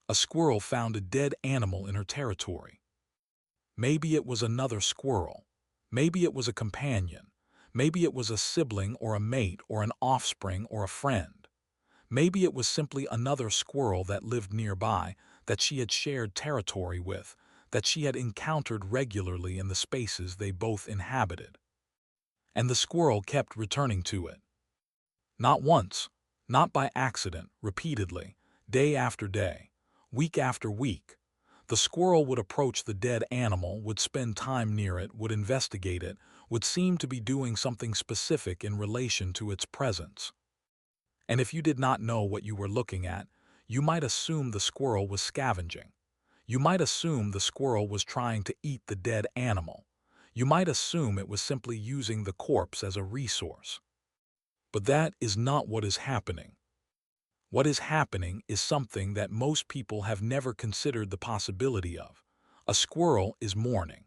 A squirrel found a dead animal in her territory. Maybe it was another squirrel. Maybe it was a companion. Maybe it was a sibling or a mate or an offspring or a friend. Maybe it was simply another squirrel that lived nearby, that she had shared territory with, that she had encountered regularly in the spaces they both inhabited. And the squirrel kept returning to it. Not once, not by accident, repeatedly, day after day, week after week. The squirrel would approach the dead animal, would spend time near it, would investigate it, would seem to be doing something specific in relation to its presence. And if you did not know what you were looking at, you might assume the squirrel was scavenging. You might assume the squirrel was trying to eat the dead animal. You might assume it was simply using the corpse as a resource. But that is not what is happening. What is happening is something that most people have never considered the possibility of. A squirrel is mourning.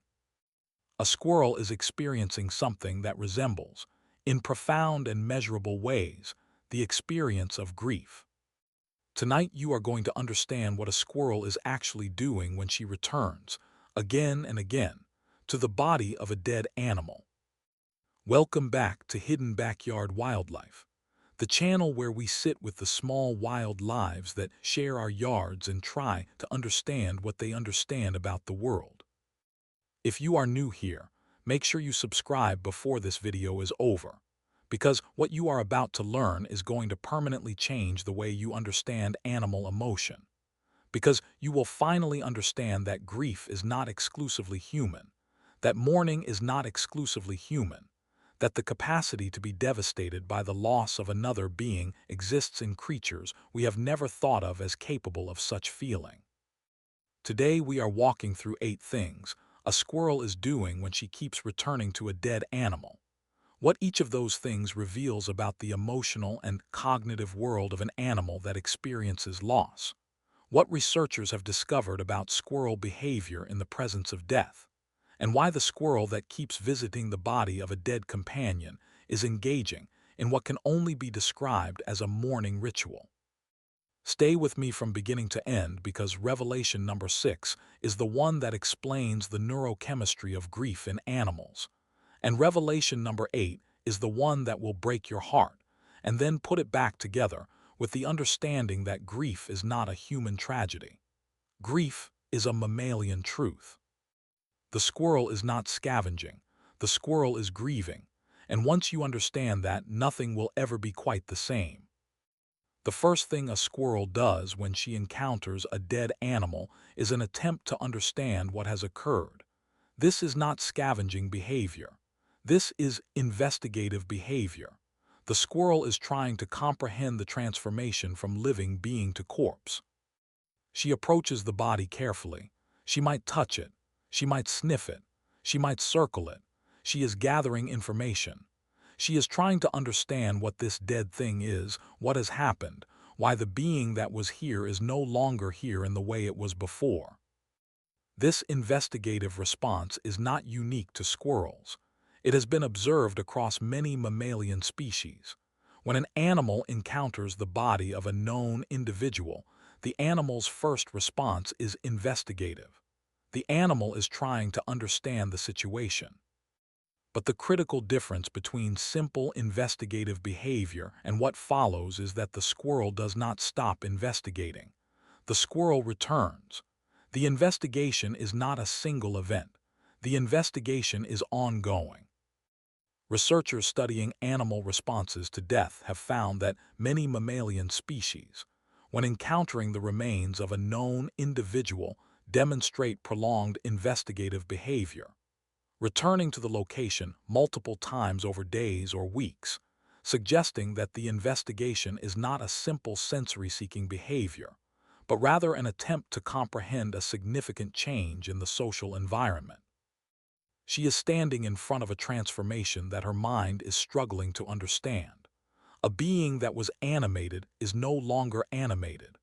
A squirrel is experiencing something that resembles, in profound and measurable ways, the experience of grief. Tonight you are going to understand what a squirrel is actually doing when she returns, again and again, to the body of a dead animal. Welcome back to Hidden Backyard Wildlife, the channel where we sit with the small wild lives that share our yards and try to understand what they understand about the world. If you are new here, make sure you subscribe before this video is over, because what you are about to learn is going to permanently change the way you understand animal emotion. Because you will finally understand that grief is not exclusively human, that mourning is not exclusively human, that the capacity to be devastated by the loss of another being exists in creatures we have never thought of as capable of such feeling. Today we are walking through 8 things a squirrel is doing when she keeps returning to a dead animal. What each of those things reveals about the emotional and cognitive world of an animal that experiences loss. What researchers have discovered about squirrel behavior in the presence of death, and why the squirrel that keeps visiting the body of a dead companion is engaging in what can only be described as a mourning ritual. Stay with me from beginning to end because revelation number 6 is the one that explains the neurochemistry of grief in animals. And revelation number 8 is the one that will break your heart and then put it back together with the understanding that grief is not a human tragedy. Grief is a mammalian truth. The squirrel is not scavenging, the squirrel is grieving, and once you understand that, nothing will ever be quite the same. The first thing a squirrel does when she encounters a dead animal is an attempt to understand what has occurred. This is not scavenging behavior. This is investigative behavior. The squirrel is trying to comprehend the transformation from living being to corpse. She approaches the body carefully. She might touch it. She might sniff it. She might circle it. She is gathering information. She is trying to understand what this dead thing is, what has happened, why the being that was here is no longer here in the way it was before. This investigative response is not unique to squirrels. It has been observed across many mammalian species. When an animal encounters the body of a known individual, the animal's first response is investigative. The animal is trying to understand the situation. But the critical difference between simple investigative behavior and what follows is that the squirrel does not stop investigating. The squirrel returns. The investigation is not a single event. The investigation is ongoing. Researchers studying animal responses to death have found that many mammalian species, when encountering the remains of a known individual, demonstrate prolonged investigative behavior, returning to the location multiple times over days or weeks, suggesting that the investigation is not a simple sensory-seeking behavior, but rather an attempt to comprehend a significant change in the social environment. She is standing in front of a transformation that her mind is struggling to understand. A being that was animated is no longer animated.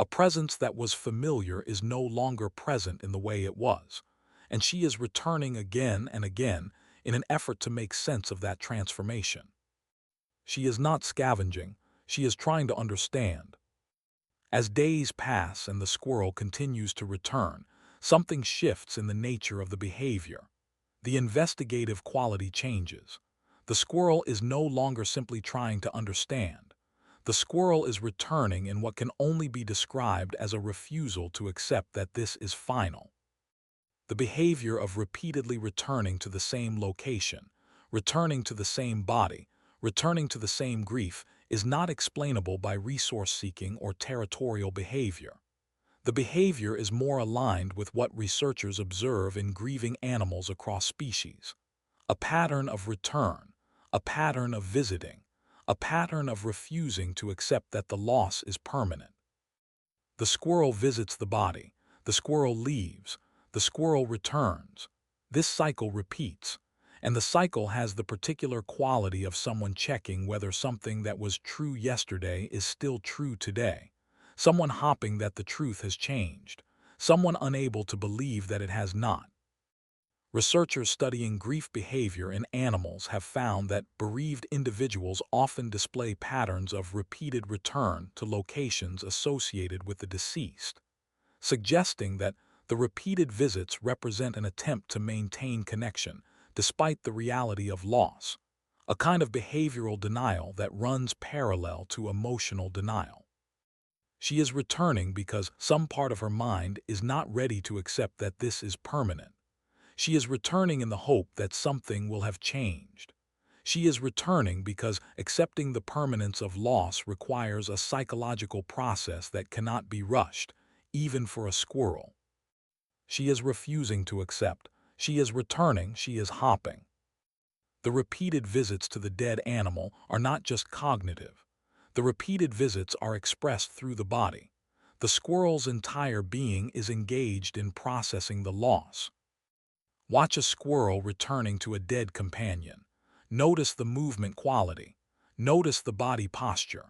A presence that was familiar is no longer present in the way it was, and she is returning again and again in an effort to make sense of that transformation. She is not scavenging, she is trying to understand. As days pass and the squirrel continues to return, something shifts in the nature of the behavior. The investigative quality changes. The squirrel is no longer simply trying to understand. The squirrel is returning in what can only be described as a refusal to accept that this is final. The behavior of repeatedly returning to the same location, returning to the same body, returning to the same grief is not explainable by resource-seeking or territorial behavior. The behavior is more aligned with what researchers observe in grieving animals across species. A pattern of return, a pattern of visiting, a pattern of refusing to accept that the loss is permanent. The squirrel visits the body, the squirrel leaves, the squirrel returns. This cycle repeats, and the cycle has the particular quality of someone checking whether something that was true yesterday is still true today, someone hopping that the truth has changed, someone unable to believe that it has not. Researchers studying grief behavior in animals have found that bereaved individuals often display patterns of repeated return to locations associated with the deceased, suggesting that the repeated visits represent an attempt to maintain connection despite the reality of loss, a kind of behavioral denial that runs parallel to emotional denial. She is returning because some part of her mind is not ready to accept that this is permanent. She is returning in the hope that something will have changed. She is returning because accepting the permanence of loss requires a psychological process that cannot be rushed, even for a squirrel. She is refusing to accept. She is returning. She is hopping. The repeated visits to the dead animal are not just cognitive. The repeated visits are expressed through the body. The squirrel's entire being is engaged in processing the loss. Watch a squirrel returning to a dead companion. Notice the movement quality. Notice the body posture.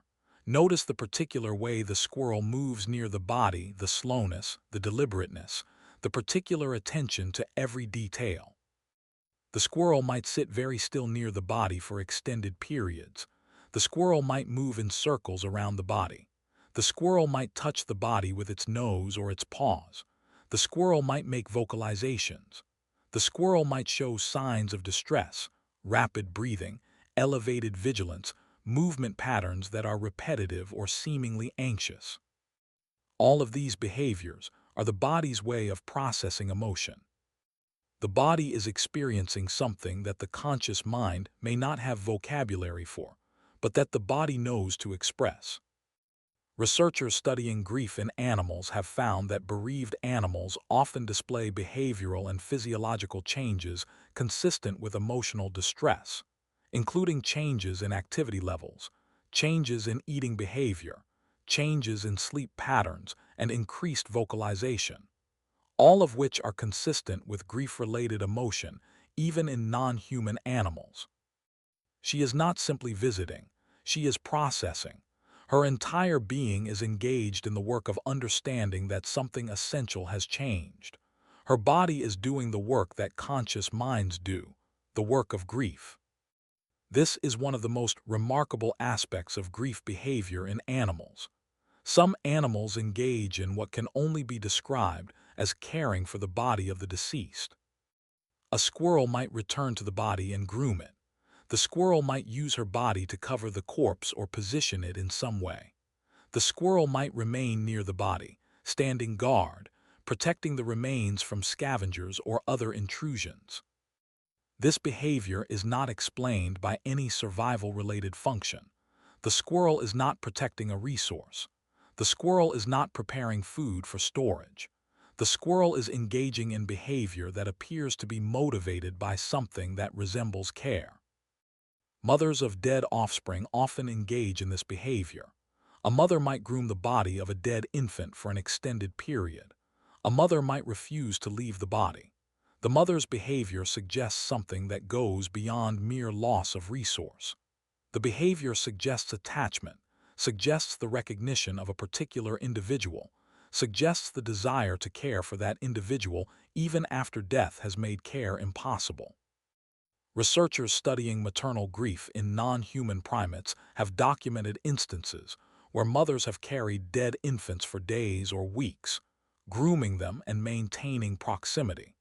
Notice the particular way the squirrel moves near the body, the slowness, the deliberateness, the particular attention to every detail. The squirrel might sit very still near the body for extended periods. The squirrel might move in circles around the body. The squirrel might touch the body with its nose or its paws. The squirrel might make vocalizations. The squirrel might show signs of distress, rapid breathing, elevated vigilance, movement patterns that are repetitive or seemingly anxious. All of these behaviors are the body's way of processing emotion. The body is experiencing something that the conscious mind may not have vocabulary for, but that the body knows to express. Researchers studying grief in animals have found that bereaved animals often display behavioral and physiological changes consistent with emotional distress, including changes in activity levels, changes in eating behavior, changes in sleep patterns, and increased vocalization, all of which are consistent with grief-related emotion, even in non-human animals. She is not simply visiting, she is processing. Her entire being is engaged in the work of understanding that something essential has changed. Her body is doing the work that conscious minds do, the work of grief. This is one of the most remarkable aspects of grief behavior in animals. Some animals engage in what can only be described as caring for the body of the deceased. A squirrel might return to the body and groom it. The squirrel might use her body to cover the corpse or position it in some way. The squirrel might remain near the body, standing guard, protecting the remains from scavengers or other intrusions. This behavior is not explained by any survival-related function. The squirrel is not protecting a resource. The squirrel is not preparing food for storage. The squirrel is engaging in behavior that appears to be motivated by something that resembles care. Mothers of dead offspring often engage in this behavior. A mother might groom the body of a dead infant for an extended period. A mother might refuse to leave the body. The mother's behavior suggests something that goes beyond mere loss of resource. The behavior suggests attachment, suggests the recognition of a particular individual, suggests the desire to care for that individual even after death has made care impossible. Researchers studying maternal grief in non-human primates have documented instances where mothers have carried dead infants for days or weeks, grooming them and maintaining proximity,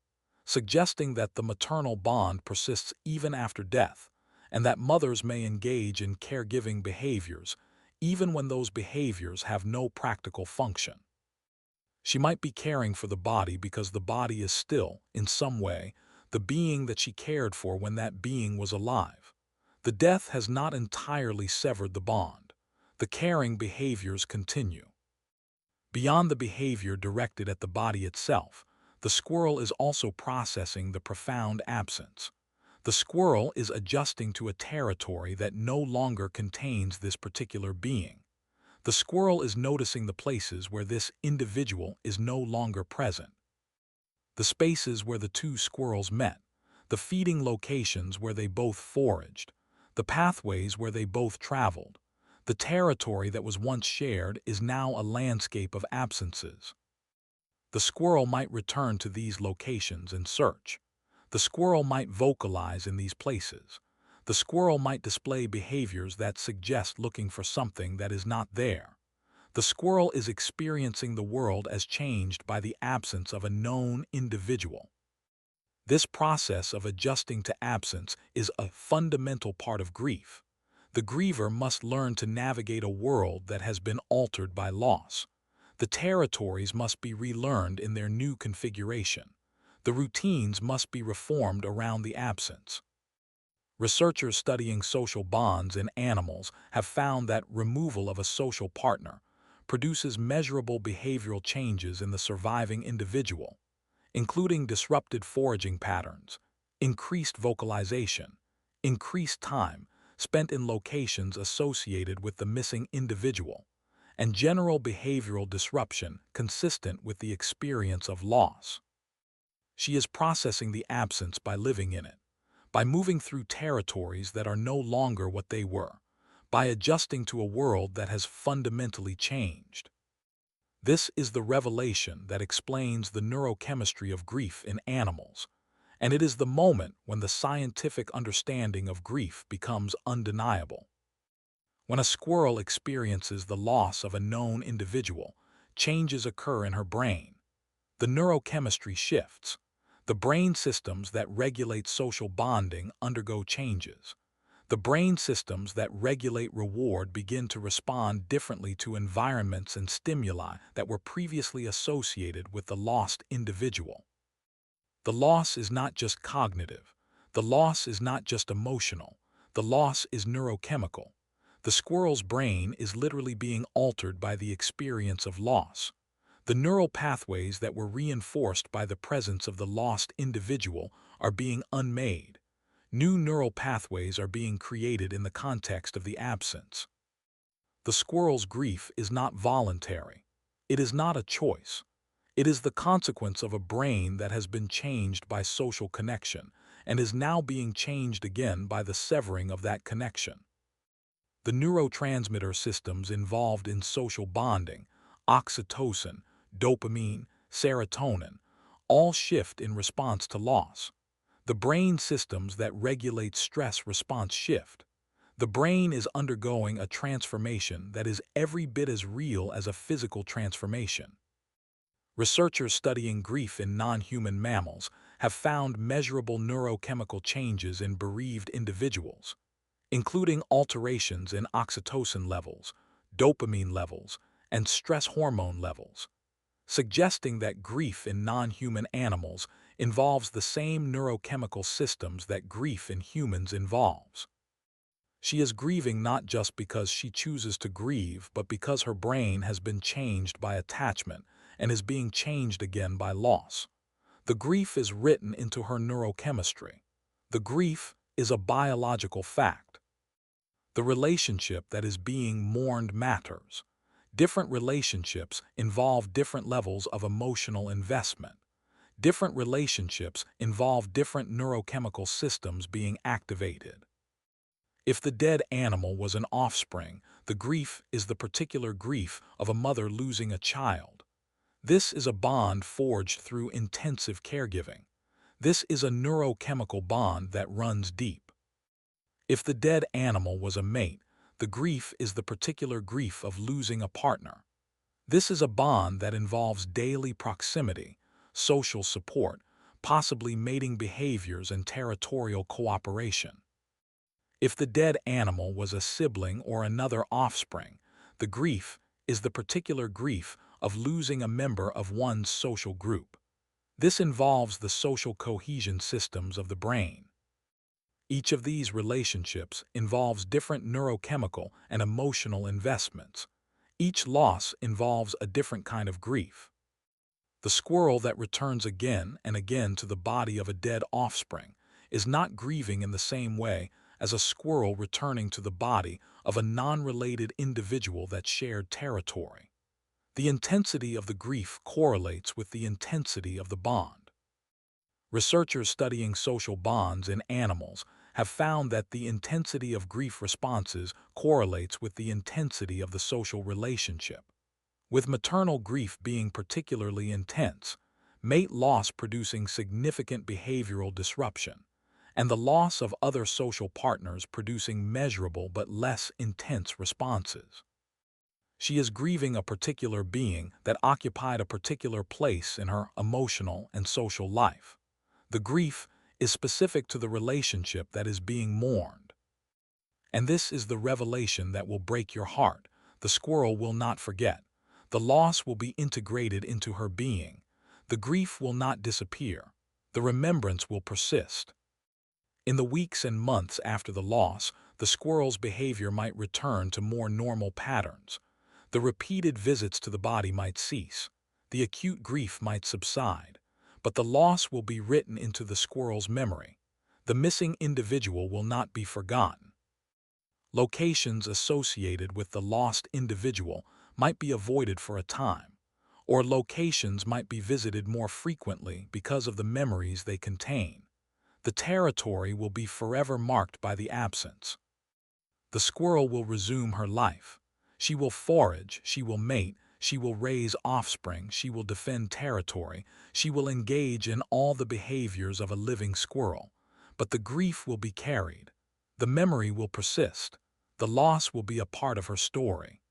suggesting that the maternal bond persists even after death, and that mothers may engage in caregiving behaviors even when those behaviors have no practical function. She might be caring for the body because the body is still, in some way, the being that she cared for when that being was alive. The death has not entirely severed the bond. The caring behaviors continue. Beyond the behavior directed at the body itself, the squirrel is also processing the profound absence. The squirrel is adjusting to a territory that no longer contains this particular being. The squirrel is noticing the places where this individual is no longer present. The spaces where the two squirrels met, the feeding locations where they both foraged, the pathways where they both traveled. The territory that was once shared is now a landscape of absences. The squirrel might return to these locations and search. The squirrel might vocalize in these places. The squirrel might display behaviors that suggest looking for something that is not there. The squirrel is experiencing the world as changed by the absence of a known individual. This process of adjusting to absence is a fundamental part of grief. The griever must learn to navigate a world that has been altered by loss. The territories must be relearned in their new configuration. The routines must be reformed around the absence. Researchers studying social bonds in animals have found that removal of a social partner produces measurable behavioral changes in the surviving individual, including disrupted foraging patterns, increased vocalization, increased time spent in locations associated with the missing individual, and general behavioral disruption consistent with the experience of loss. She is processing the absence by living in it, by moving through territories that are no longer what they were, by adjusting to a world that has fundamentally changed. This is the revelation that explains the neurochemistry of grief in animals, and it is the moment when the scientific understanding of grief becomes undeniable. When a squirrel experiences the loss of a known individual, changes occur in her brain. The neurochemistry shifts. The brain systems that regulate social bonding undergo changes. The brain systems that regulate reward begin to respond differently to environments and stimuli that were previously associated with the lost individual. The loss is not just cognitive. The loss is not just emotional. The loss is neurochemical. The squirrel's brain is literally being altered by the experience of loss. The neural pathways that were reinforced by the presence of the lost individual are being unmade. New neural pathways are being created in the context of the absence. The squirrel's grief is not voluntary. It is not a choice. It is the consequence of a brain that has been changed by social connection and is now being changed again by the severing of that connection. The neurotransmitter systems involved in social bonding, oxytocin, dopamine, serotonin, all shift in response to loss. The brain systems that regulate stress response shift. The brain is undergoing a transformation that is every bit as real as a physical transformation. Researchers studying grief in non-human mammals have found measurable neurochemical changes in bereaved individuals, including alterations in oxytocin levels, dopamine levels, and stress hormone levels, suggesting that grief in non-human animals involves the same neurochemical systems that grief in humans involves. She is grieving not just because she chooses to grieve, but because her brain has been changed by attachment and is being changed again by loss. The grief is written into her neurochemistry. The grief is a biological fact. The relationship that is being mourned matters. Different relationships involve different levels of emotional investment. Different relationships involve different neurochemical systems being activated. If the dead animal was an offspring, the grief is the particular grief of a mother losing a child. This is a bond forged through intensive caregiving. This is a neurochemical bond that runs deep. If the dead animal was a mate, The grief is the particular grief of losing a partner. This is a bond that involves daily proximity, social support, possibly mating behaviors and territorial cooperation. If the dead animal was a sibling or another offspring, the grief is the particular grief of losing a member of one's social group. This involves the social cohesion systems of the brain. Each of these relationships involves different neurochemical and emotional investments. Each loss involves a different kind of grief. The squirrel that returns again and again to the body of a dead offspring is not grieving in the same way as a squirrel returning to the body of a non-related individual that shared territory. The intensity of the grief correlates with the intensity of the bond. Researchers studying social bonds in animals have found that the intensity of grief responses correlates with the intensity of the social relationship. With maternal grief being particularly intense, mate loss producing significant behavioral disruption, and the loss of other social partners producing measurable but less intense responses. She is grieving a particular being that occupied a particular place in her emotional and social life. The grief is specific to the relationship that is being mourned. And this is the revelation that will break your heart. The squirrel will not forget. The loss will be integrated into her being. The grief will not disappear. The remembrance will persist. In the weeks and months after the loss, the squirrel's behavior might return to more normal patterns. The repeated visits to the body might cease. The acute grief might subside. But the loss will be written into the squirrel's memory. The missing individual will not be forgotten. Locations associated with the lost individual might be avoided for a time, or locations might be visited more frequently because of the memories they contain. The territory will be forever marked by the absence. The squirrel will resume her life. She will forage, she will mate, she will raise offspring, she will defend territory, she will engage in all the behaviors of a living squirrel. But the grief will be carried. The memory will persist. The loss will be a part of her story.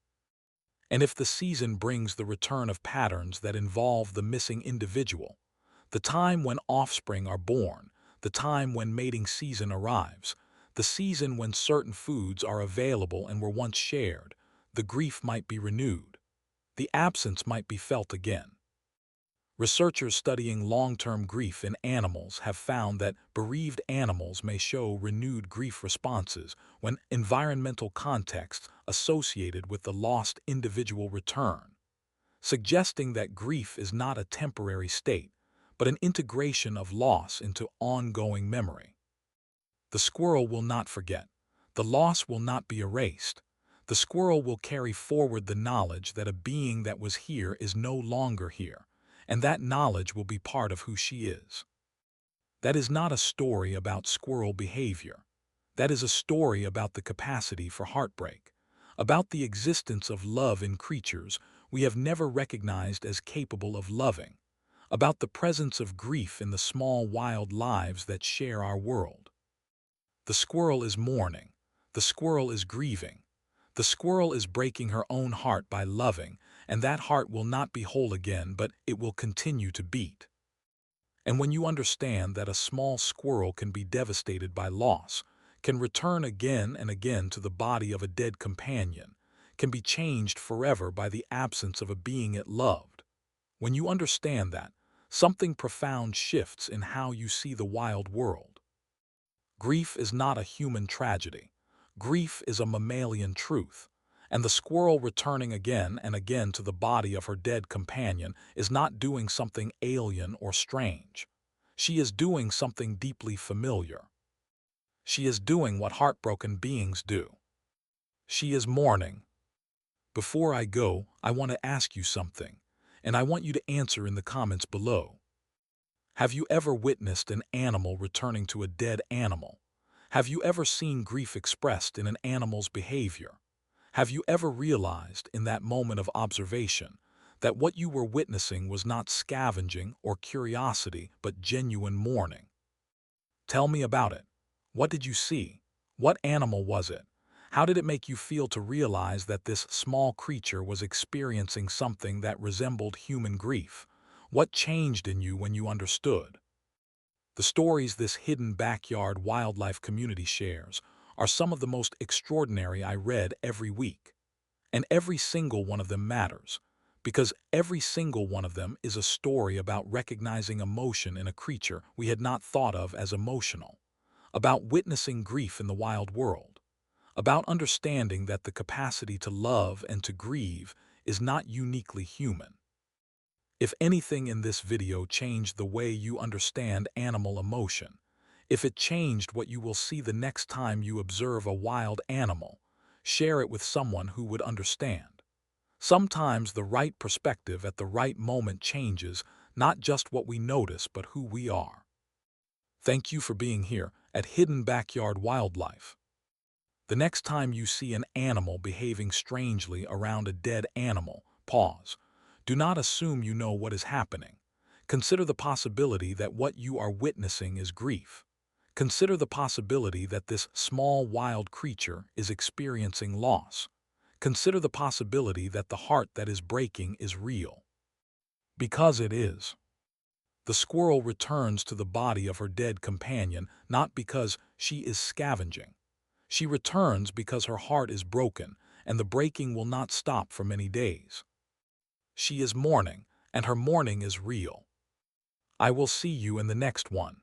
And if the season brings the return of patterns that involve the missing individual, the time when offspring are born, the time when mating season arrives, the season when certain foods are available and were once shared, the grief might be renewed. The absence might be felt again. Researchers studying long-term grief in animals have found that bereaved animals may show renewed grief responses when environmental contexts associated with the lost individual return, suggesting that grief is not a temporary state, but an integration of loss into ongoing memory. The squirrel will not forget. The loss will not be erased. The squirrel will carry forward the knowledge that a being that was here is no longer here, and that knowledge will be part of who she is. That is not a story about squirrel behavior. That is a story about the capacity for heartbreak, about the existence of love in creatures we have never recognized as capable of loving, about the presence of grief in the small wild lives that share our world. The squirrel is mourning. The squirrel is grieving. The squirrel is breaking her own heart by loving, and that heart will not be whole again, but it will continue to beat. And when you understand that a small squirrel can be devastated by loss, can return again and again to the body of a dead companion, can be changed forever by the absence of a being it loved, when you understand that, something profound shifts in how you see the wild world. Grief is not a human tragedy. Grief is a mammalian truth, and the squirrel returning again and again to the body of her dead companion is not doing something alien or strange. She is doing something deeply familiar. She is doing what heartbroken beings do. She is mourning. Before I go, I want to ask you something, and I want you to answer in the comments below. Have you ever witnessed an animal returning to a dead animal? Have you ever seen grief expressed in an animal's behavior? Have you ever realized in that moment of observation that what you were witnessing was not scavenging or curiosity but genuine mourning? Tell me about it. What did you see? What animal was it? How did it make you feel to realize that this small creature was experiencing something that resembled human grief? What changed in you when you understood? The stories this hidden backyard wildlife community shares are some of the most extraordinary I read every week. And every single one of them matters, because every single one of them is a story about recognizing emotion in a creature we had not thought of as emotional, about witnessing grief in the wild world, about understanding that the capacity to love and to grieve is not uniquely human. If anything in this video changed the way you understand animal emotion, if it changed what you will see the next time you observe a wild animal, share it with someone who would understand. Sometimes the right perspective at the right moment changes not just what we notice but who we are. Thank you for being here at Hidden Backyard Wildlife. The next time you see an animal behaving strangely around a dead animal, pause. Do not assume you know what is happening. Consider the possibility that what you are witnessing is grief. Consider the possibility that this small wild creature is experiencing loss. Consider the possibility that the heart that is breaking is real. Because it is. The squirrel returns to the body of her dead companion not because she is scavenging. She returns because her heart is broken, and the breaking will not stop for many days. She is mourning, and her mourning is real. I will see you in the next one.